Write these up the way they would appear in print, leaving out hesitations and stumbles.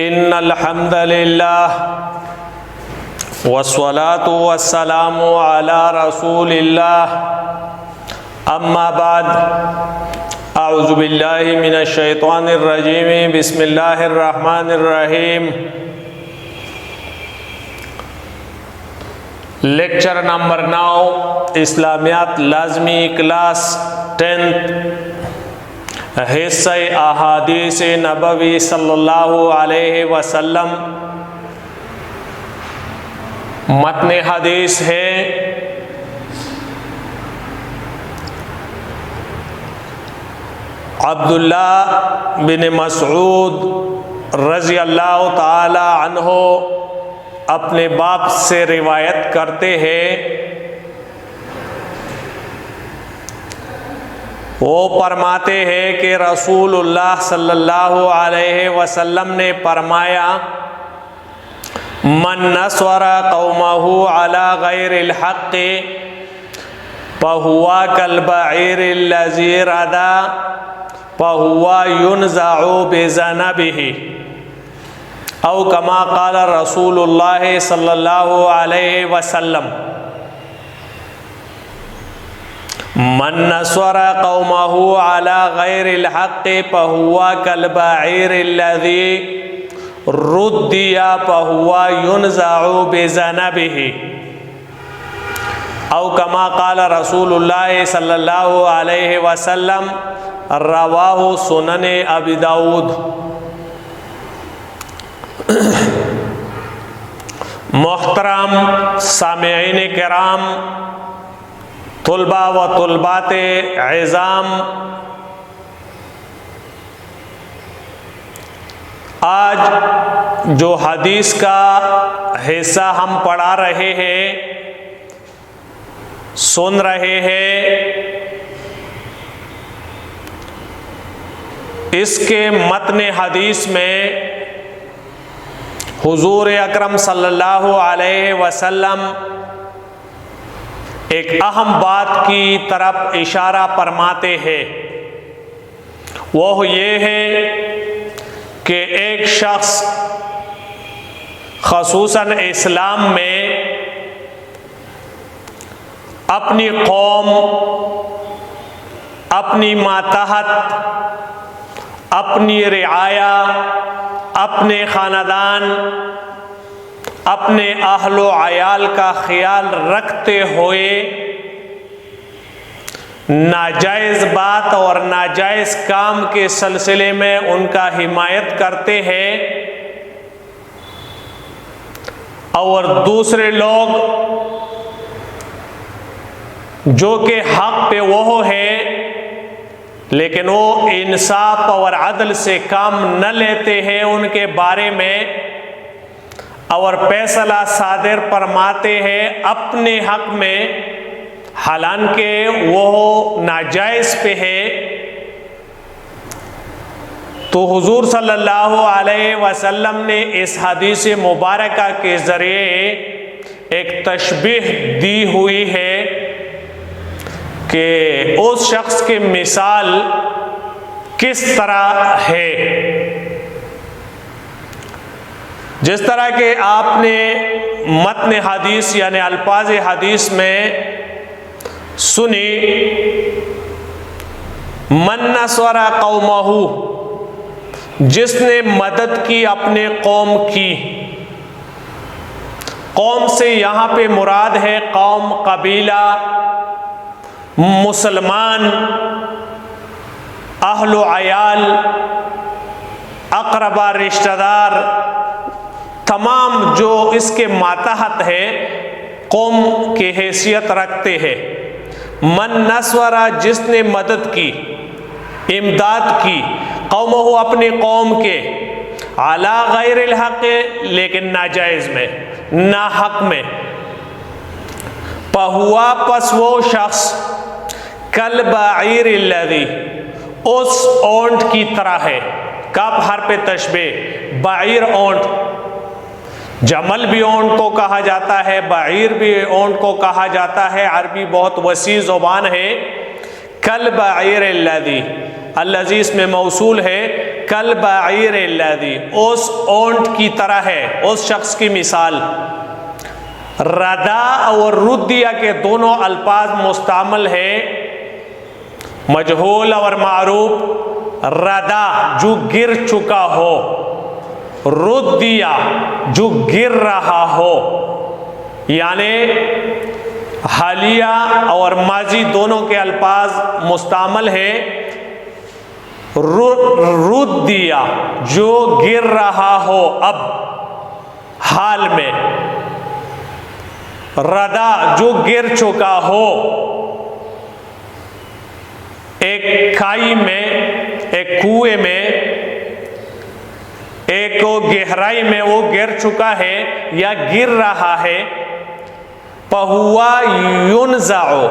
ان الحمد للہ والصلاة والسلام علی رسول اللہ اما بعد اعوذ باللہ من الشیطان الرجیم بسم اللہ الرحمن الرحیم لیکچر نمبر 9 اسلامیات لازمی کلاس 10 حصہ احادیث نبوی صلی اللہ علیہ وسلم متن حدیث ہے عبداللہ بن مسعود رضی اللہ تعالی عنہ اپنے باپ سے روایت کرتے ہیں، وہ فرماتے ہیں کہ رسول اللہ صلی اللہ علیہ وسلم نے فرمایا من نصر قومہ علی غیر الحق فہو کالبعیر الذی ردا فہو ینزع بذنبہ او کما قال رسول اللہ صلی اللہ علیہ وسلم من نصر قومہ علی غیر الحق فہو کالبعیر الذی ردی فہو ینزع بذنبہ او کما قال رسول اللہ صلی اللہ علیہ وسلم رواہ سنن ابی داؤد۔ محترم سامعین کرام، طلباء و طلبات عظام، آج جو حدیث کا حصہ ہم پڑھا رہے ہیں، سن رہے ہیں، اس کے متن حدیث میں حضور اکرم صلی اللہ علیہ وسلم ایک اہم بات کی طرف اشارہ فرماتے ہیں، وہ یہ ہے کہ ایک شخص خصوصاً اسلام میں اپنی قوم، اپنی ماتحت، اپنی رعایا، اپنے خاندان، اپنے اہل و عیال کا خیال رکھتے ہوئے ناجائز بات اور ناجائز کام کے سلسلے میں ان کا حمایت کرتے ہیں، اور دوسرے لوگ جو کہ حق پہ وہ ہے لیکن وہ انصاف اور عدل سے کام نہ لیتے ہیں ان کے بارے میں، اور فیصلہ صادر فرماتے ہیں اپنے حق میں، حالانکہ وہ ناجائز پہ ہے، تو حضور صلی اللہ علیہ وسلم نے اس حدیث مبارکہ کے ذریعے ایک تشبیہ دی ہوئی ہے کہ اس شخص کی مثال کس طرح ہے۔ جس طرح کہ آپ نے متن حدیث یعنی الفاظ حدیث میں سنی، من نصر قومہ، جس نے مدد کی اپنے قوم کی، قوم سے یہاں پہ مراد ہے قوم، قبیلہ، مسلمان، اہل و عیال، اقربا، رشتہ دار، تمام جو اس کے ماتحت ہے، قوم کی حیثیت رکھتے ہیں۔ من نصر، جس نے مدد کی، امداد کی، قومہ، اپنی قوم کے، علی غیر الحق، لیکن ناجائز میں، ناحق میں، فہو، پس وہ شخص، کالبعیر الذی، اس اونٹ کی طرح ہے، کاف حرف تشبیہ، بعیر اونٹ، جمل بھی اونٹ کو کہا جاتا ہے، بعیر بھی اونٹ کو کہا جاتا ہے، عربی بہت وسیع زبان ہے۔ کالبعیر الذی، الذی اس میں موصول ہے، کل بعیر الذی، اس اونٹ کی طرح ہے، اس شخص کی مثال۔ ردا اور ردیا کے دونوں الفاظ مستعمل ہے مجہول اور معروف۔ ردا جو گر چکا ہو، ردیا جو گر رہا ہو، یعنی حالیہ اور ماضی دونوں کے الفاظ مستعمل ہے۔ ردیا جو گر رہا ہو اب حال میں، ردا جو گر چکا ہو، ایک کھائی میں، ایک کنویں میں، ایک گہرائی میں وہ گر چکا ہے یا گر رہا ہے۔ فَهُوَ يُنزَعُ،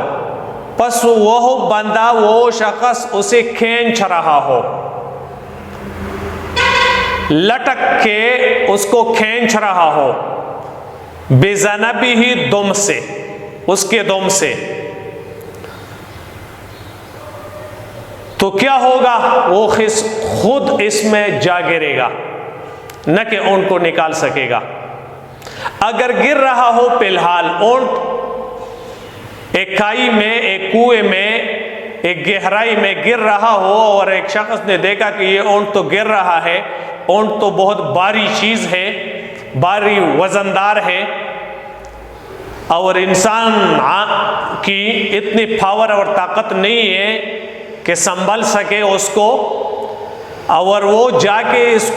پس وہ بندہ، وہ شخص اسے کھینچ رہا ہو، لٹک کے اس کو کھینچ رہا ہو، بِذَنَبِهِ، دم سے، اس کے دم سے۔ تو کیا ہوگا؟ وہ خود اس میں جا گرے گا، نہ کہ اونٹ کو نکال سکے گا۔ اگر گر رہا ہو فی الحال اونٹ ایک کھائی میں، ایک کنویں میں، ایک گہرائی میں گر رہا ہو، اور ایک شخص نے دیکھا کہ یہ اونٹ تو گر رہا ہے، اونٹ تو بہت بھاری چیز ہے، بھاری وزندار ہے، اور انسان کی اتنی پاور اور طاقت نہیں ہے کہ سنبھل سکے اس کو، اور وہ جا کے اس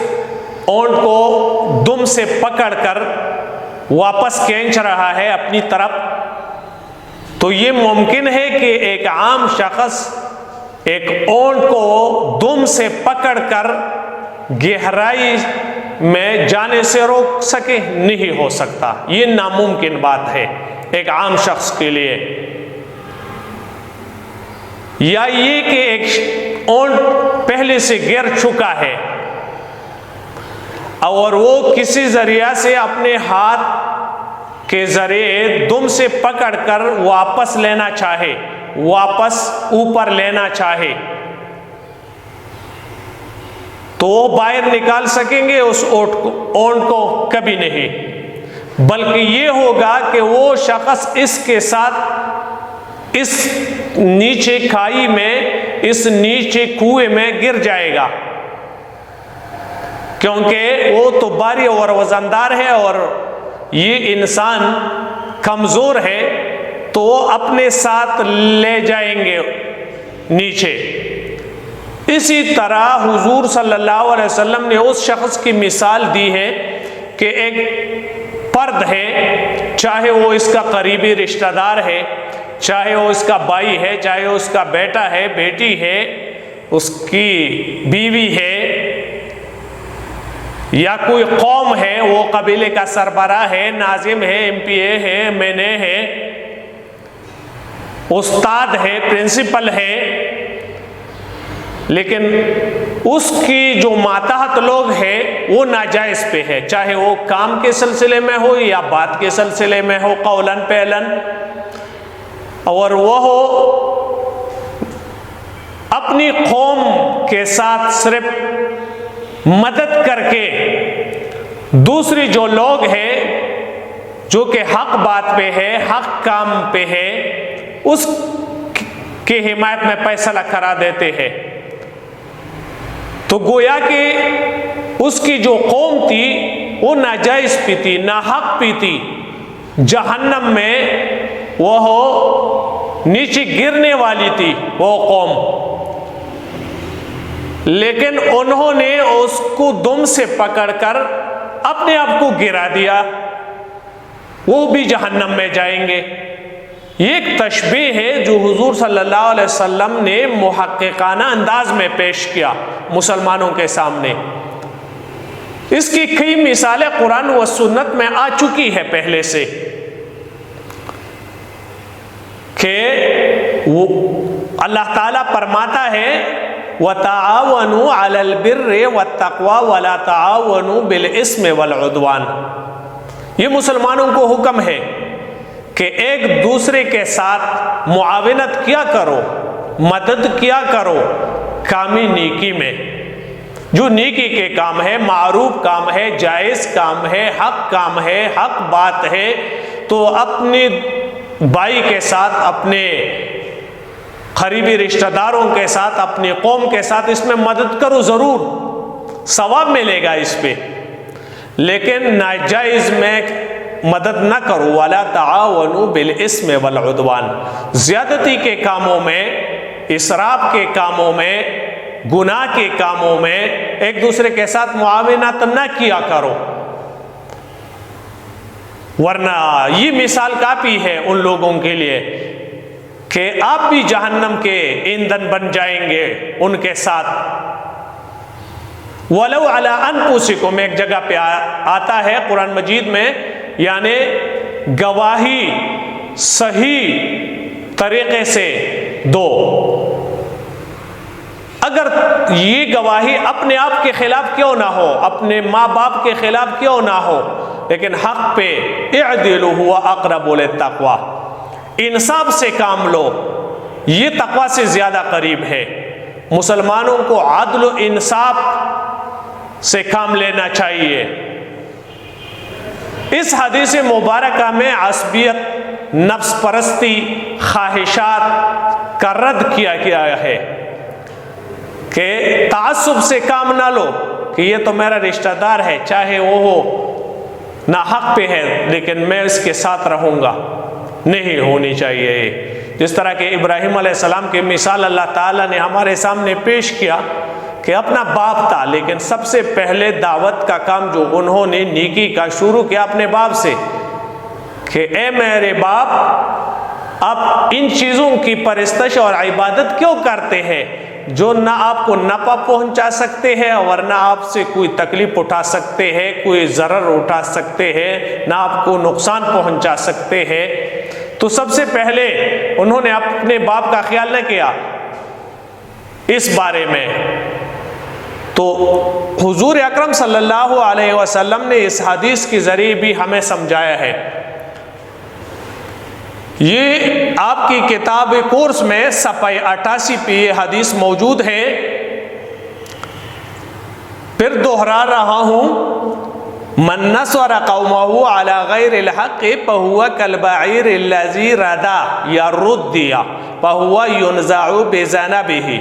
اونٹ کو دم سے پکڑ کر واپس کھینچ رہا ہے اپنی طرف۔ تو یہ ممکن ہے کہ ایک عام شخص ایک اونٹ کو دم سے پکڑ کر گہرائی میں جانے سے روک سکے؟ نہیں ہو سکتا، یہ ناممکن بات ہے ایک عام شخص کے لیے۔ یا یہ کہ ایک اونٹ پہلے سے گر چکا ہے اور وہ کسی ذریعہ سے اپنے ہاتھ کے ذریعے دم سے پکڑ کر واپس لینا چاہے، واپس اوپر لینا چاہے، تو وہ باہر نکال سکیں گے اس اونٹ کو؟ کبھی نہیں، بلکہ یہ ہوگا کہ وہ شخص اس کے ساتھ اس نیچے کھائی میں، اس نیچے کنویں میں گر جائے گا، کیونکہ وہ تو بھاری اور وزندار ہے اور یہ انسان کمزور ہے، تو وہ اپنے ساتھ لے جائیں گے نیچے۔ اسی طرح حضور صلی اللہ علیہ وسلم نے اس شخص کی مثال دی ہے کہ ایک فرد ہے، چاہے وہ اس کا قریبی رشتہ دار ہے، چاہے وہ اس کا بھائی ہے، چاہے وہ اس کا بیٹا ہے، بیٹی ہے، اس کی بیوی ہے، یا کوئی قوم ہے، وہ قبیلے کا سربراہ ہے، ناظم ہے، ایم پی اے ہے، ایم این اے ہے، استاد ہے، پرنسپل ہے، لیکن اس کی جو ماتحت لوگ ہیں وہ ناجائز پہ ہے، چاہے وہ کام کے سلسلے میں ہو یا بات کے سلسلے میں ہو، قولاً فعلاً، اور وہ اپنی قوم کے ساتھ صرف مدد کر کے دوسری جو لوگ ہیں جو کہ حق بات پہ ہے، حق کام پہ ہے، اس کی حمایت میں فیصلہ کرا دیتے ہیں، تو گویا کہ اس کی جو قوم تھی وہ ناجائز پی تھی، ناحق پی تھی، جہنم میں وہ نیچے گرنے والی تھی وہ قوم، لیکن انہوں نے اس کو دم سے پکڑ کر اپنے آپ کو گرا دیا، وہ بھی جہنم میں جائیں گے۔ یہ ایک تشبیہ ہے جو حضور صلی اللہ علیہ وسلم نے محققانہ انداز میں پیش کیا مسلمانوں کے سامنے۔ اس کی کئی مثالیں قرآن و سنت میں آ چکی ہے پہلے سے، کہ اللہ تعالیٰ فرماتا ہے وَتَعَاوَنُوا عَلَى الْبِرِّ وَالتَّقْوَى وَلَا تَعَاوَنُوا بِالْإِثْمِ وَالْعُدْوَانِ۔ یہ مسلمانوں کو حکم ہے کہ ایک دوسرے کے ساتھ معاونت کیا کرو، مدد کیا کرو کامی نیکی میں، جو نیکی کے کام ہے، معروف کام ہے، جائز کام ہے، حق کام ہے، حق بات ہے، تو اپنے بھائی کے ساتھ، اپنے قریبی رشتہ داروں کے ساتھ، اپنی قوم کے ساتھ اس میں مدد کرو، ضرور ثواب ملے گا اس پہ، لیکن ناجائز میں مدد نہ کرو۔ وَلَا تَعَاوَنُوا بِالْإِثْمِ وَالْعُدْوَانِ، زیادتی کے کاموں میں، اسراف کے کاموں میں، گناہ کے کاموں میں ایک دوسرے کے ساتھ معاونت نہ کیا کرو، ورنہ یہ مثال کافی ہے ان لوگوں کے لیے کہ آپ بھی جہنم کے ایندھن بن جائیں گے ان کے ساتھ۔ وَلَوْ عَلَىٰ أَنفُسِكُمْ ایک جگہ پہ آتا ہے قرآن مجید میں، یعنی گواہی صحیح طریقے سے دو۔ اگر یہ گواہی اپنے آپ کے خلاف کیوں نہ ہو، اپنے ماں باپ کے خلاف کیوں نہ ہو، لیکن حق پہ اعدلوا هو اقرب للتقوی، انصاف سے کام لو، یہ تقوی سے زیادہ قریب ہے۔ مسلمانوں کو عدل و انصاف سے کام لینا چاہیے۔ اس حدیث مبارکہ میں عصبیت، نفس پرستی، خواہشات کا رد کیا گیا ہے کہ تعصب سے کام نہ لو کہ یہ تو میرا رشتہ دار ہے، چاہے وہ ہو نہ حق پہ ہے لیکن میں اس کے ساتھ رہوں گا، نہیں ہونی چاہیے۔ جس طرح کہ ابراہیم علیہ السلام کی مثال اللہ تعالیٰ نے ہمارے سامنے پیش کیا کہ اپنا باپ تھا، لیکن سب سے پہلے دعوت کا کام جو انہوں نے نیکی کا شروع کیا اپنے باپ سے کہ اے میرے باپ، آپ ان چیزوں کی پرستش اور عبادت کیوں کرتے ہیں جو نہ آپ کو نفع پہنچا سکتے ہیں ورنہ آپ سے کوئی تکلیف اٹھا سکتے ہیں، کوئی ضرر اٹھا سکتے ہیں، نہ آپ کو نقصان پہنچا سکتے ہیں۔ تو سب سے پہلے انہوں نے اپنے باپ کا خیال نہ کیا اس بارے میں۔ تو حضور اکرم صلی اللہ علیہ وسلم نے اس حدیث کے ذریعے بھی ہمیں سمجھایا ہے۔ یہ آپ کی کتاب کورس میں صفحہ 88 پہ یہ حدیث موجود ہے، پھر دوہرا رہا ہوں، من نصر قومه على غیر الحق فهو كالبعير الذي ردا یا ردیا فهو ينزع بذنبه،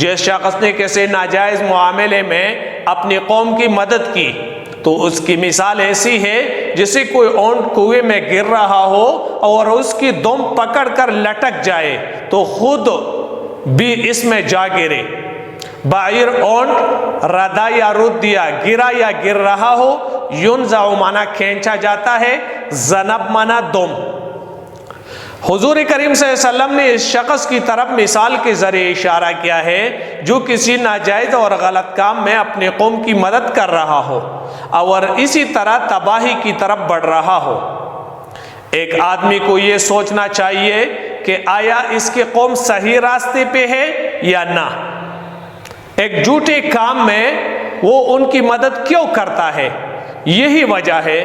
جس شخص نے کسی ناجائز معاملے میں اپنی قوم کی مدد کی تو اس کی مثال ایسی ہے جسے کوئی اونٹ کنویں میں گر رہا ہو اور اس کی دم پکڑ کر لٹک جائے تو خود بھی اس میں جا گرے۔ بعیر اونٹ، ردا یا ردیا، گرا یا گر رہا ہو، ینزع مانا کھینچا جاتا ہے، ذنب مانا دم۔ حضور کریم صلی اللہ علیہ وسلم نے اس شخص کی طرف مثال کے ذریعے اشارہ کیا ہے جو کسی ناجائز اور غلط کام میں اپنی قوم کی مدد کر رہا ہو اور اسی طرح تباہی کی طرف بڑھ رہا ہو۔ ایک آدمی کو یہ سوچنا چاہیے کہ آیا اس کی قوم صحیح راستے پہ ہے یا نہ۔ ایک جھوٹے کام میں وہ ان کی مدد کیوں کرتا ہے؟ یہی وجہ ہے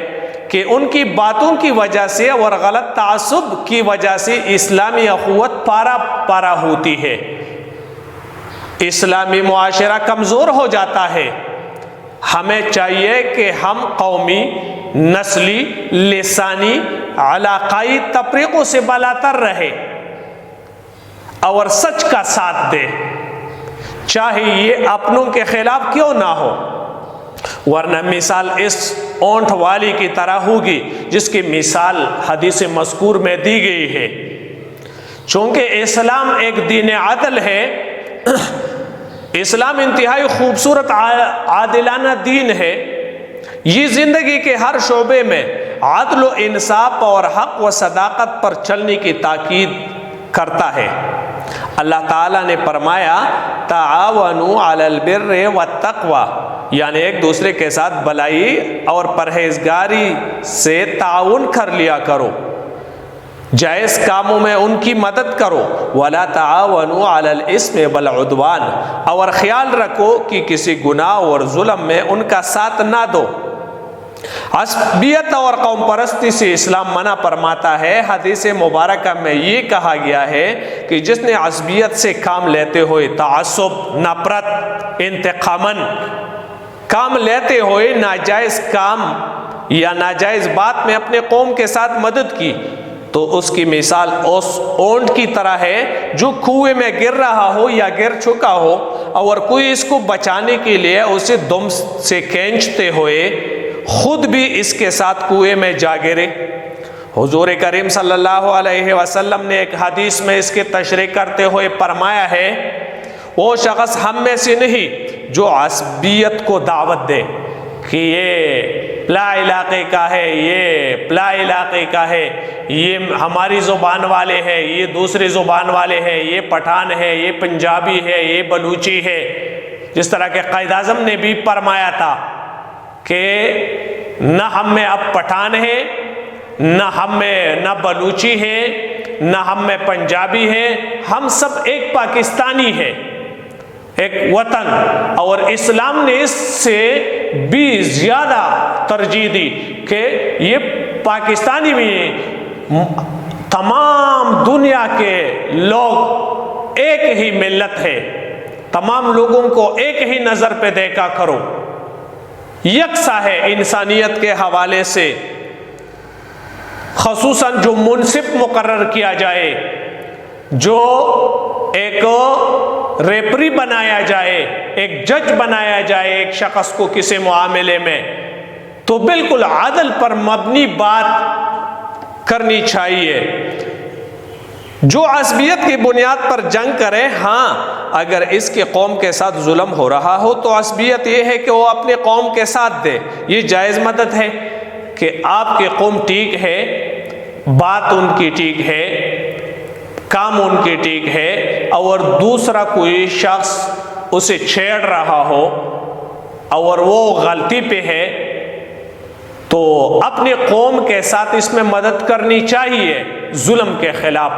کہ ان کی باتوں کی وجہ سے اور غلط تعصب کی وجہ سے اسلامی اخوت پارا پارا ہوتی ہے، اسلامی معاشرہ کمزور ہو جاتا ہے۔ ہمیں چاہیے کہ ہم قومی، نسلی، لسانی، علاقائی تفریقوں سے بالاتر رہے اور سچ کا ساتھ دے، چاہے یہ اپنوں کے خلاف کیوں نہ ہو، ورنہ مثال اس اونٹ والی کی طرح ہوگی جس کی مثال حدیث مذکور میں دی گئی ہے۔ چونکہ اسلام ایک دین عدل ہے، اسلام انتہائی خوبصورت عادلانہ دین ہے، یہ زندگی کے ہر شعبے میں عدل و انصاف اور حق و صداقت پر چلنے کی تاکید کرتا ہے۔ اللہ تعالیٰ نے فرمایا تعاونوا علی البر والتقوی، یعنی ایک دوسرے کے ساتھ بھلائی اور پرہیزگاری سے تعاون کر لیا کرو، جائز کاموں میں ان کی مدد کرو۔ ولا تعاونوا علی الاثم والعدوان، اور خیال رکھو کہ کسی گناہ اور ظلم میں ان کا ساتھ نہ دو۔ عصبیت اور قوم پرستی سے اسلام منع فرماتا ہے۔ حدیث مبارکہ میں یہ کہا گیا ہے کہ جس نے عصبیت سے کام لیتے ہوئے تعصب، نفرت، انتقاماً کام لیتے ہوئے ناجائز کام یا ناجائز بات میں اپنے قوم کے ساتھ مدد کی تو اس کی مثال اس اونٹ کی طرح ہے جو کنویں میں گر رہا ہو یا گر چکا ہو اور کوئی اس کو بچانے کے لیے اسے دم سے کھینچتے ہوئے خود بھی اس کے ساتھ کنویں میں جا گرے۔ حضور کریم صلی اللہ علیہ وسلم نے ایک حدیث میں اس کی تشریح کرتے ہوئے فرمایا ہے، وہ شخص ہم میں سے نہیں جو عصبیت کو دعوت دے کہ یہ پلا علاقے کا ہے، یہ پلا علاقے کا ہے، یہ ہماری زبان والے ہیں، یہ دوسری زبان والے ہیں، یہ پٹھان ہے، یہ پنجابی ہے، یہ بلوچی ہے۔ جس طرح کہ قائد اعظم نے بھی فرمایا تھا کہ نہ ہم میں اب پٹھان ہے، نہ بلوچی ہے، نہ ہم میں پنجابی ہے، ہم سب ایک پاکستانی ہے، ایک وطن۔ اور اسلام نے اس سے بھی زیادہ ترجیح دی کہ یہ پاکستانی بھی تمام دنیا کے لوگ ایک ہی ملت ہے، تمام لوگوں کو ایک ہی نظر پہ دیکھا کرو، یکساں ہے انسانیت کے حوالے سے۔ خصوصاً جو منصف مقرر کیا جائے، جو ایک ریفری بنایا جائے، ایک جج بنایا جائے ایک شخص کو کسی معاملے میں، تو بالکل عدل پر مبنی بات کرنی چاہیے۔ جو عصبیت کی بنیاد پر جنگ کرے، ہاں اگر اس کے قوم کے ساتھ ظلم ہو رہا ہو تو عصبیت یہ ہے کہ وہ اپنے قوم کے ساتھ دے، یہ جائز مدد ہے کہ آپ کی قوم ٹھیک ہے، بات ان کی ٹھیک ہے، کام ان کی ٹھیک ہے، اور دوسرا کوئی شخص اسے چھیڑ رہا ہو اور وہ غلطی پہ ہے تو اپنی قوم کے ساتھ اس میں مدد کرنی چاہیے ظلم کے خلاف۔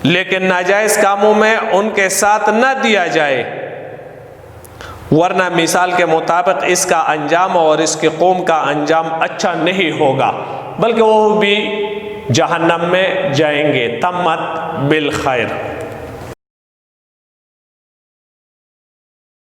لیکن ناجائز کاموں میں ان کے ساتھ نہ دیا جائے، ورنہ مثال کے مطابق اس کا انجام اور اس کی قوم کا انجام اچھا نہیں ہوگا، بلکہ وہ بھی جہنم میں جائیں گے۔ تمت بالخیر۔